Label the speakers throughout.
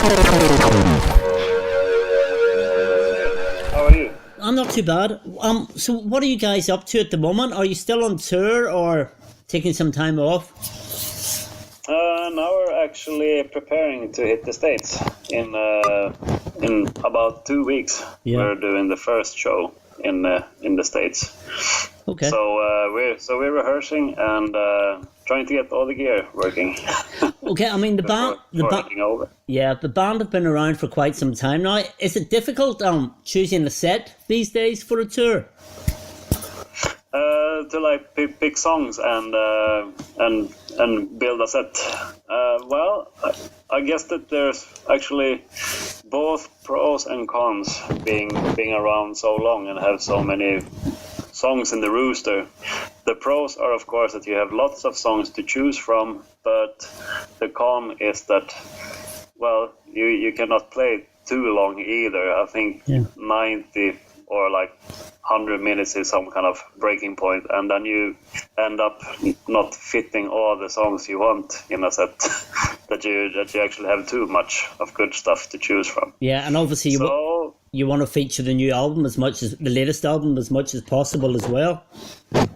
Speaker 1: How are you?
Speaker 2: I'm not too bad. So what are you guys up to at the moment? Are you still on tour or taking some time off?
Speaker 1: Now we're actually preparing to hit the States in about 2 weeks.
Speaker 2: Yeah.
Speaker 1: We're doing the first show in the States.
Speaker 2: Okay.
Speaker 1: So we're rehearsing and trying to get all the gear working.
Speaker 2: Okay, I mean the band the band have been around for quite some time now. Is it difficult choosing a set these days for a tour?
Speaker 1: To like pick songs and build a set. Well, I guess that there's actually both pros and cons being around so long and have so many songs in the rooster. The pros are, of course, that you have lots of songs to choose from, but the con is that, well, you cannot play too long either. I think 90 or like 100 minutes is some kind of breaking point, and then you end up not fitting all the songs you want in a set. that you actually have too much of good stuff to choose from.
Speaker 2: Yeah, and obviously you want to feature the new album as much as the latest album as much as possible as well.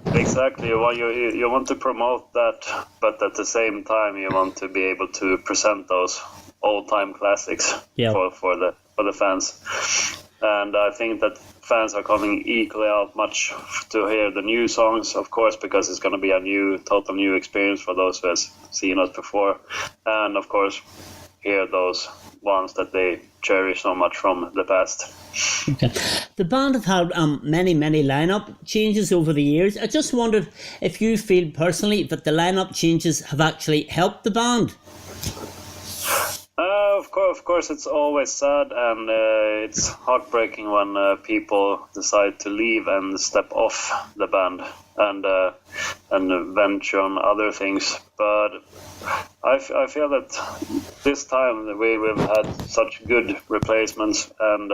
Speaker 1: Exactly. You want to promote that, but at the same time you want to be able to present those old-time classics for the fans. And I think that fans are coming equally out much to hear the new songs, of course, because it's going to be a total new experience for those who have seen us before. And, of course, hear those ones that they cherish so much from the past.
Speaker 2: Okay. The band have had many lineup changes over the years. I just wondered if you feel personally that the lineup changes have actually helped the band.
Speaker 1: Of course, it's always sad and it's heartbreaking when people decide to leave and step off the band and venture on other things. But I feel that this time we've had such good replacements, and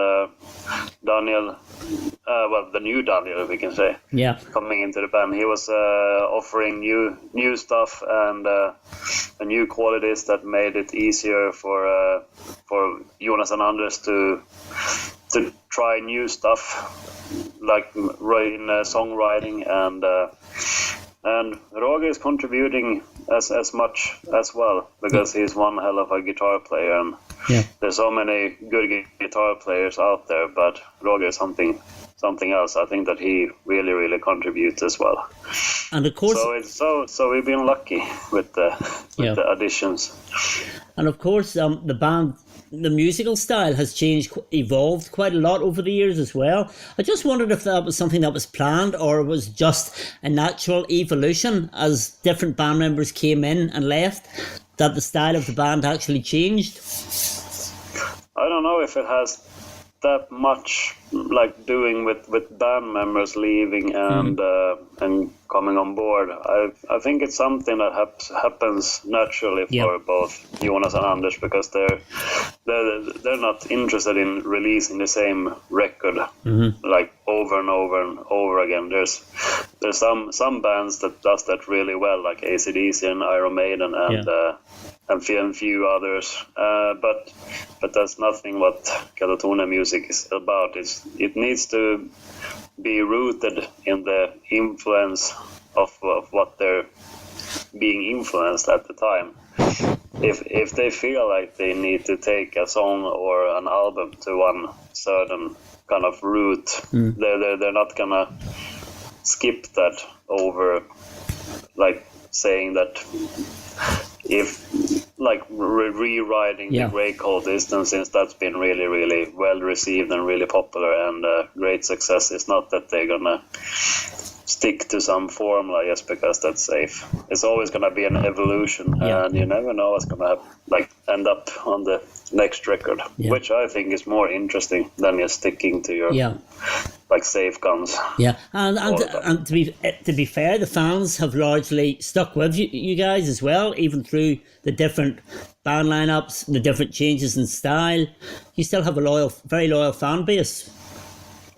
Speaker 1: Daniel, the new Daniel, we can say, coming into the band, he was offering new stuff and new qualities that made it easier for Jonas and Anders to try new stuff, like in songwriting, and Roger is contributing as much as well, because he's one hell of a guitar player, and there's so many good guitar players out there, but Roger is something else. I think that he really contributes as well.
Speaker 2: And of course,
Speaker 1: so we've been lucky with the additions.
Speaker 2: And of course, the band, the musical style has evolved quite a lot over the years as well. I just wondered if that was something that was planned or was just a natural evolution as different band members came in and left, that the style of the band actually changed.
Speaker 1: I don't know if it has that much like doing with band members leaving and coming on board. I think it's something that happens naturally for both Jonas and Anders, because they're not interested in releasing the same record like over and over again. There's some bands that does that really well, like AC/DC and Iron Maiden and a few others, but that's nothing what Katatonia music is about. It needs to be rooted in the influence of what they're being influenced at the time. If they feel like they need to take a song or an album to one certain kind of route, they're not gonna skip that over, like saying that if like rewriting the Grey Cold Distance, since that's been really well received and really popular and great success, it's not that they're gonna stick to some formula just because that's safe. It's always gonna be an evolution, and you never know what's gonna end up on the next record, which I think is more interesting than just sticking to your safe guns.
Speaker 2: Yeah, and to be fair, the fans have largely stuck with you guys as well, even through the different band lineups, the different changes in style. You still have a very loyal fan base.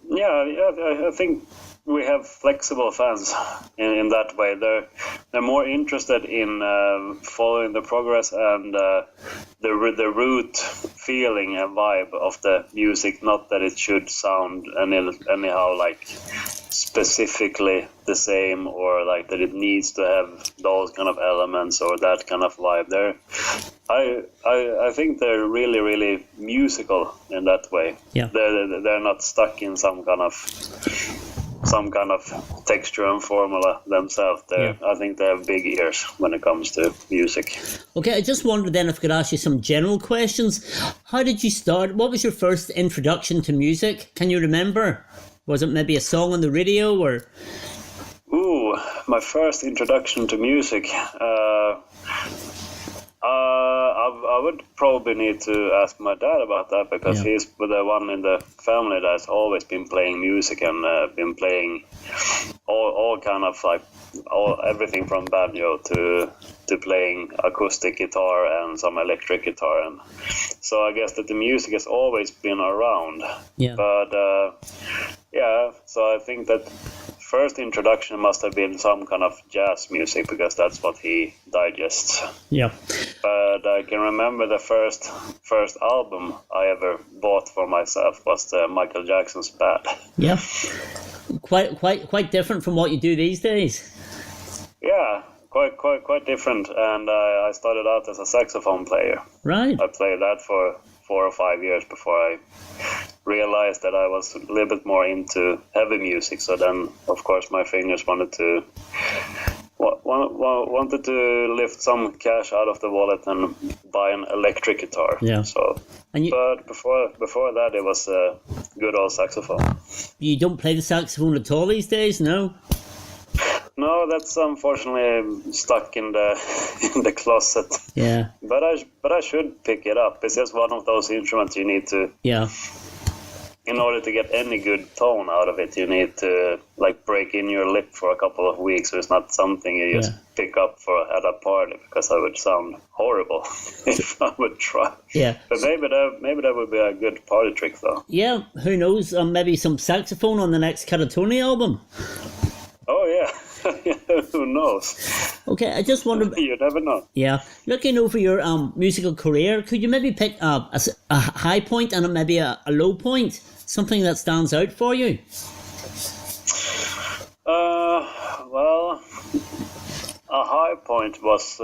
Speaker 1: Yeah, I think we have flexible fans in that way. They're more interested in following the progress and the route feeling and vibe of the music, not that it should sound anyhow like specifically the same, or like that it needs to have those kind of elements or that kind of vibe. I think they're really, really musical in that way.
Speaker 2: Yeah.
Speaker 1: They're not stuck in some kind of texture and formula themselves. I think they have big ears when it comes to music.
Speaker 2: Okay, I just wondered then if I could ask you some general questions. How did you start? What was your first introduction to music? Can you remember? Was it maybe a song on the radio or?
Speaker 1: Ooh, my first introduction to music. I would probably need to ask my dad about that, because he's the one in the family that's always been playing music and been playing all kind of like everything from banjo to playing acoustic guitar and some electric guitar, and so I guess that the music has always been around.
Speaker 2: Yeah.
Speaker 1: But so I think that first introduction must have been some kind of jazz music, because that's what he digests.
Speaker 2: Yeah.
Speaker 1: But I can remember the first album I ever bought for myself was Michael Jackson's Bad.
Speaker 2: Yeah. Quite different from what you do these days.
Speaker 1: Yeah, quite different. And I started out as a saxophone player.
Speaker 2: Right.
Speaker 1: I played that for 4 or 5 years before I realized that I was a little bit more into heavy music. So then, of course, my fingers wanted to lift some cash out of the wallet and buy an electric guitar.
Speaker 2: Yeah.
Speaker 1: So, but before that, it was a good old saxophone.
Speaker 2: You don't play the saxophone at all these days, no?
Speaker 1: No, that's unfortunately stuck in the closet.
Speaker 2: Yeah.
Speaker 1: But I should pick it up. It's just one of those instruments you need to.
Speaker 2: Yeah.
Speaker 1: In order to get any good tone out of it, you need to like break in your lip for a couple of weeks. So it's not something you just pick up at a party, because I would sound horrible if I would try.
Speaker 2: Yeah.
Speaker 1: But maybe that would be a good party trick, though.
Speaker 2: Yeah. Who knows? Maybe some saxophone on the next Katatonia album.
Speaker 1: Oh yeah. Who knows?
Speaker 2: Okay, I just wonder.
Speaker 1: You never know.
Speaker 2: Yeah, looking over your musical career, could you maybe pick a high point and maybe a low point, something that stands out for you?
Speaker 1: Well, a high point was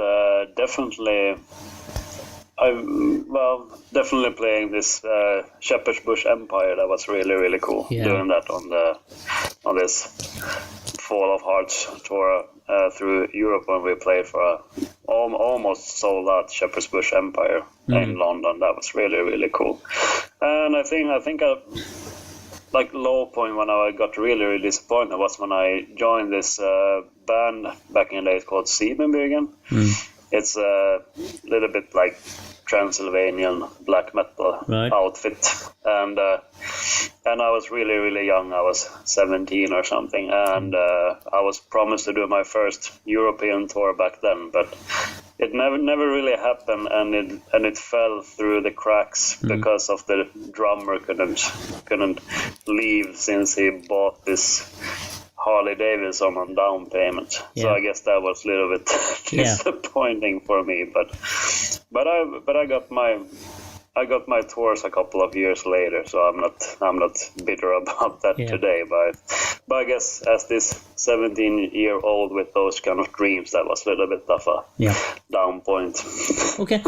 Speaker 1: definitely. Definitely playing this Shepherd's Bush Empire. That was really, really cool.
Speaker 2: Yeah.
Speaker 1: Doing that on this Fall of Hearts tour through Europe, when we played for a almost sold out Shepherd's Bush Empire in London. That was really, really cool. And I think like low point when I got really, really disappointed was when I joined this band back in the days called Siebenbürgen. It's a little bit like Transylvanian black metal outfit, and I was really, really young. I was 17 or something, and I was promised to do my first European tour back then, but it never really happened, and it fell through the cracks because of the drummer couldn't leave, since he bought this Harley Davidson on down payment. Yeah. So I guess that was a little bit disappointing for me, but I got my tours a couple of years later, so I'm not bitter about that today. But I guess as this 17-year-old with those kind of dreams, that was a little bit of a down point.
Speaker 2: Okay,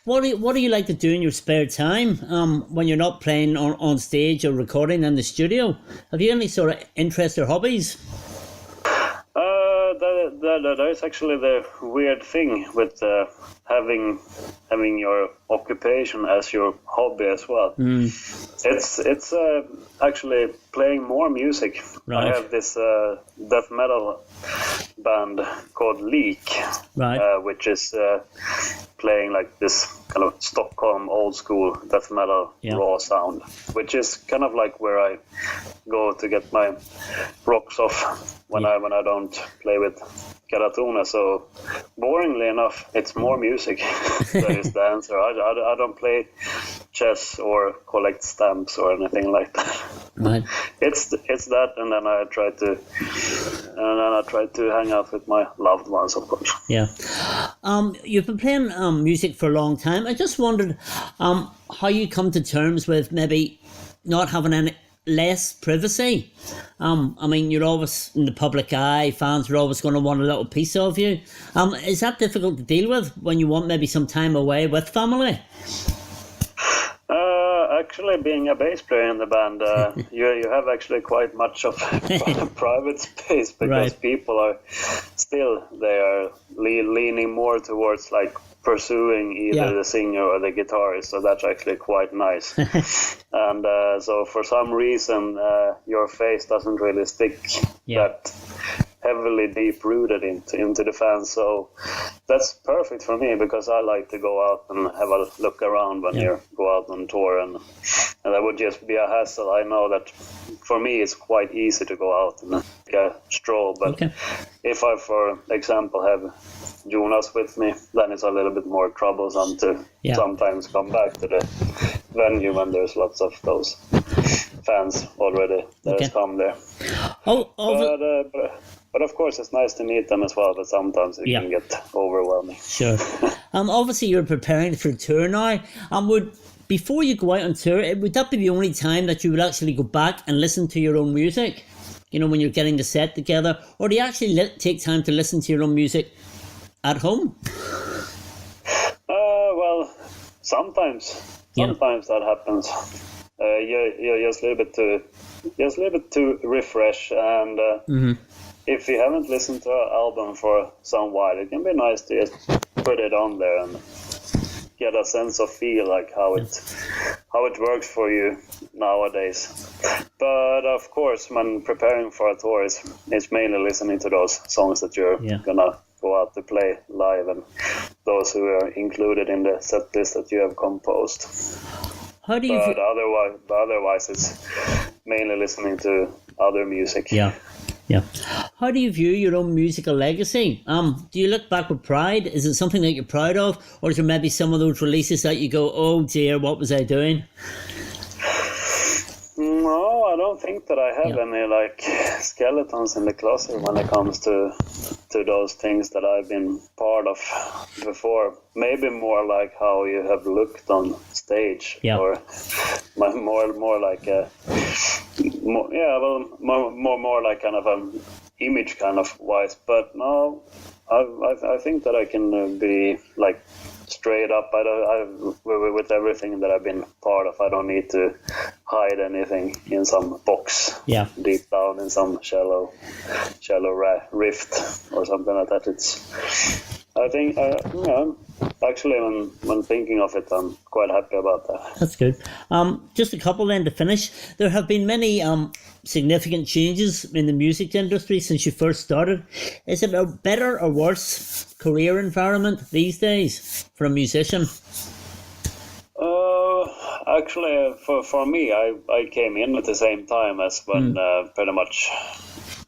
Speaker 2: what do you like to do in your spare time when you're not playing on stage or recording in the studio? Have you any sort of interest or hobbies?
Speaker 1: That is actually the weird thing with having your occupation as your hobby as well. It's actually playing more music.
Speaker 2: Right.
Speaker 1: I have this death metal band called Leak, which is playing like this kind of Stockholm old school death metal raw sound, which is kind of like where I go to get my rocks off when I don't play with Katatonia. So boringly enough, it's more music that is the answer. I don't play chess or collect stamps or anything like that.
Speaker 2: Right.
Speaker 1: It's that, and then I try to hang out with my loved ones, of course.
Speaker 2: Yeah. You've been playing music for a long time. I just wondered how you come to terms with maybe not having any less privacy. I mean, you're always in the public eye. Fans are always going to want a little piece of you. Is that difficult to deal with when you want maybe some time away with family?
Speaker 1: Actually, being a bass player in the band, you have actually quite much of private space, because people are still, they are leaning more towards like pursuing either the singer or the guitarist, so that's actually quite nice. And so for some reason your face doesn't really stick that heavily deep rooted into the fans, so that's perfect for me, because I like to go out and have a look around when you go out on tour, and that would just be a hassle. I know that for me it's quite easy to go out and take a stroll, but if I, for example, have Jonas with me, then it's a little bit more troublesome to sometimes come back to the venue when there's lots of those fans already that has come there. But of course it's nice to meet them as well, but sometimes it can get overwhelming.
Speaker 2: Sure. Obviously you're preparing for a tour now. Before you go out on tour, would that be the only time that you would actually go back and listen to your own music? You know, when you're getting the set together? Or do you actually take time to listen to your own music at home?
Speaker 1: Well, sometimes that happens. You're just a little bit to refresh, and if you haven't listened to an album for some while, it can be nice to just put it on there and get a sense of feel, like how it works for you nowadays. But of course, when preparing for a tour, it's mainly listening to those songs that you're gonna go out to play live, and those who are included in the set list that you have composed.
Speaker 2: How do you?
Speaker 1: But otherwise, it's mainly listening to other music.
Speaker 2: Yeah. How do you view your own musical legacy? Do you look back with pride? Is it something that you're proud of, or is there maybe some of those releases that you go, "Oh dear, what was I doing"?
Speaker 1: No, I don't think that I have any like skeletons in the closet when it comes to those things that I've been part of before. Maybe more like how you have looked on stage, or more like more like kind of an image kind of wise. But no, I think that I can be like straight up. With everything that I've been part of, I don't need to hide anything in some box deep down in some shallow rift or something like that. I think actually when thinking of it, I'm quite happy about that.
Speaker 2: That's good. Just a couple then to finish. There have been many significant changes in the music industry since you first started. Is it a better or worse career environment these days for a musician?
Speaker 1: Actually, for me, I came in at the same time as when pretty much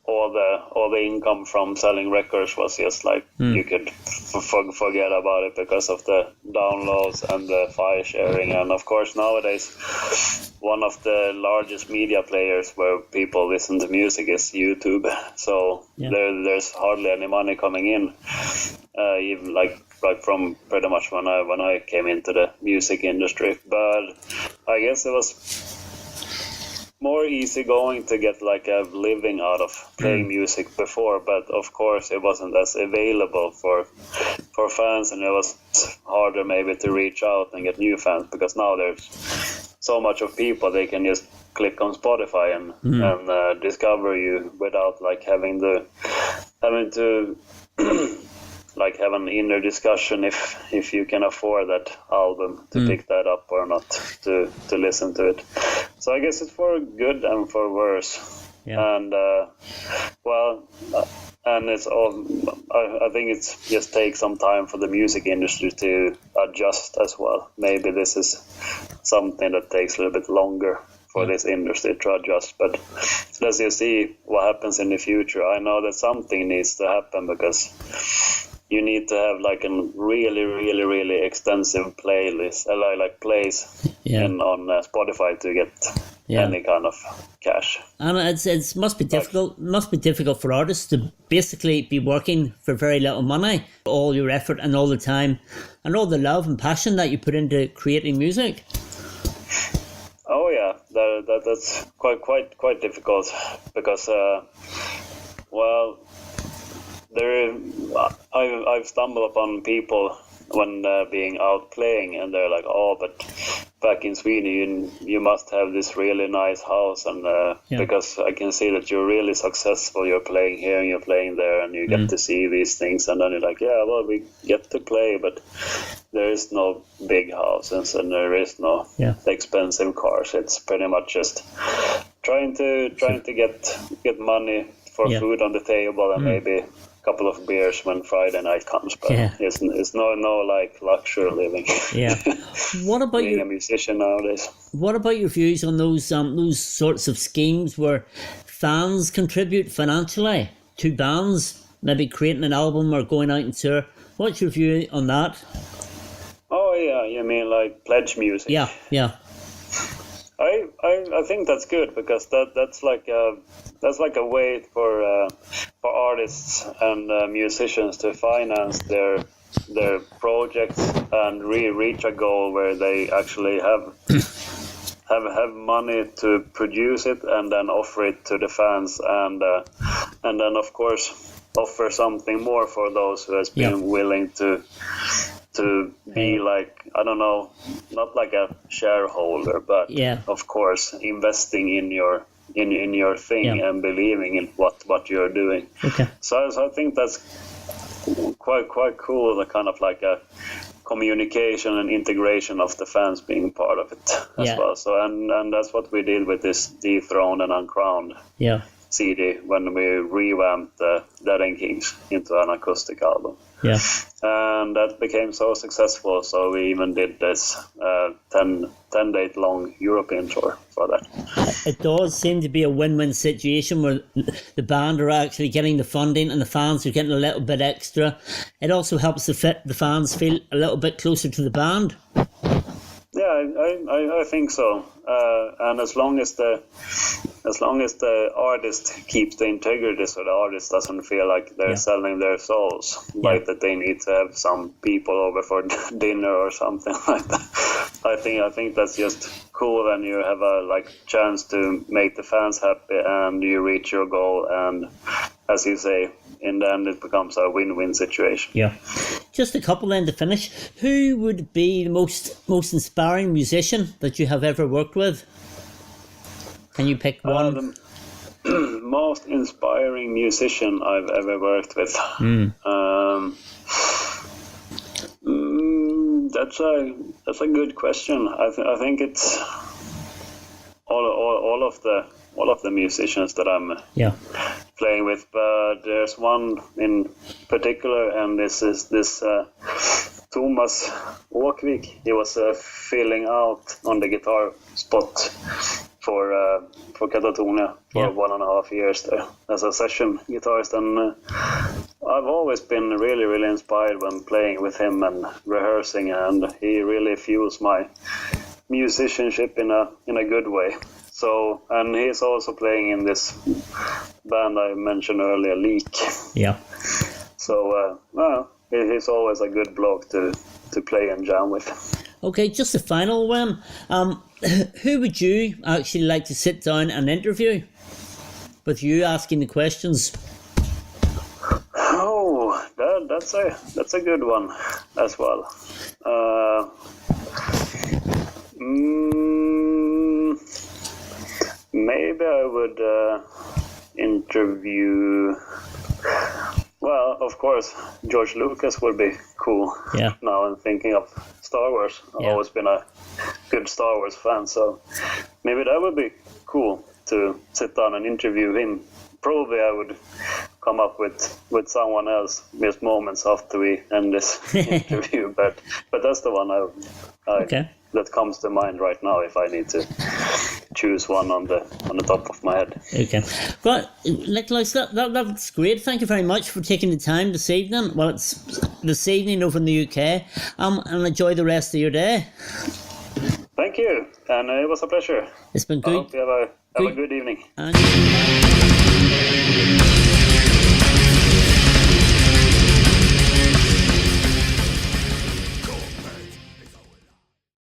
Speaker 1: all the income from selling records was just like you could forget about it because of the downloads and the file sharing. And of course nowadays one of the largest media players where people listen to music is YouTube, so there's hardly any money coming in, even like from pretty much when I came into the music industry. But I guess it was more easy going to get like a living out of playing music before, but of course it wasn't as available for fans, and it was harder maybe to reach out and get new fans, because now there's so much of people, they can just click on Spotify and discover you without like having to like have an inner discussion if you can afford that album to pick that up or not to listen to it. So I guess it's for good and for worse. And and it's all. I think it's just take some time for the music industry to adjust as well. Maybe this is something that takes a little bit longer for this industry to adjust, but let's just see what happens in the future. I know that something needs to happen, because you need to have like a really extensive playlist, like plays on Spotify to get any kind of cash.
Speaker 2: And it must be difficult. Must be difficult for artists to basically be working for very little money, all your effort and all the time, and all the love and passion that you put into creating music.
Speaker 1: Oh yeah, that's quite difficult because I've stumbled upon people when being out playing, and they're like, "Oh, but back in Sweden, you must have this really nice house," and because I can see that you're really successful. You're playing here and you're playing there, and you get to see these things, and then you're like, "Yeah, well, we get to play, but there is no big houses and there is no expensive cars. It's pretty much just trying to get money for food on the table and maybe couple of beers when Friday night comes, but it's no like luxury living. What about being a musician nowadays?
Speaker 2: What about your views on those sorts of schemes where fans contribute financially to bands, maybe creating an album or going out and tour? What's your view on that?
Speaker 1: Oh yeah, you mean like pledge music?
Speaker 2: Yeah.
Speaker 1: I think that's good because that's like a way for artists and musicians to finance their projects and reach a goal where they actually have money to produce it and then offer it to the fans and then of course offer something more for those who has been willing to be like, I don't know, not like a shareholder, but of course investing in your thing and believing in what you're doing.
Speaker 2: Okay.
Speaker 1: So I think that's quite cool, the kind of like a communication and integration of the fans being part of it as well. So and that's what we did with this Dethroned and Uncrowned CD when we revamped Dead and Kings into an acoustic album.
Speaker 2: Yeah.
Speaker 1: And that became so successful, so we even did this 10-date long European tour for that.
Speaker 2: It does seem to be a win-win situation where the band are actually getting the funding and the fans are getting a little bit extra. It also helps the fans feel a little bit closer to the band.
Speaker 1: Yeah, I think so. And as long as the artist keeps the integrity, so the artist doesn't feel like they're selling their souls, like that they need to have some people over for dinner or something like that. I think that's just cool, and you have a chance to make the fans happy, and you reach your goal, and as you say, in the end it becomes a win-win situation.
Speaker 2: Yeah. Just a couple then to finish. Who would be the most inspiring musician that you have ever worked with? Can you pick one?
Speaker 1: The most inspiring musician I've ever worked with. That's a good question. I think it's all of the musicians that I'm playing with, but there's one in particular, and this is Thomas Åkvik. He was filling out on the guitar spot for Katatonia for 1.5 years there as a session guitarist, and I've always been really inspired when playing with him and rehearsing, and he really fuels my musicianship in a good way. So, and he's also playing in this band I mentioned earlier, Leak. Yeah. So, he's always a good bloke to play and jam with.
Speaker 2: Okay, just a final one. Who would you actually like to sit down and interview with you asking the questions?
Speaker 1: Oh, that's a good one as well. Maybe I would interview. Well, of course, George Lucas would be cool. Yeah. Now I'm thinking of Star Wars. I've always been a good Star Wars fan, so maybe that would be cool to sit down and interview him. Probably I would come up with someone else just moments after we end this interview, but that's the one I that comes to mind right now if I need to choose one on the top of my head.
Speaker 2: Okay. Well, Niklas, that's great. Thank you very much for taking the time this evening. Well, it's this evening over in the UK. And enjoy the rest of your day.
Speaker 1: Thank you, and it was a pleasure.
Speaker 2: It's been good.
Speaker 1: I hope you have a good evening.
Speaker 2: And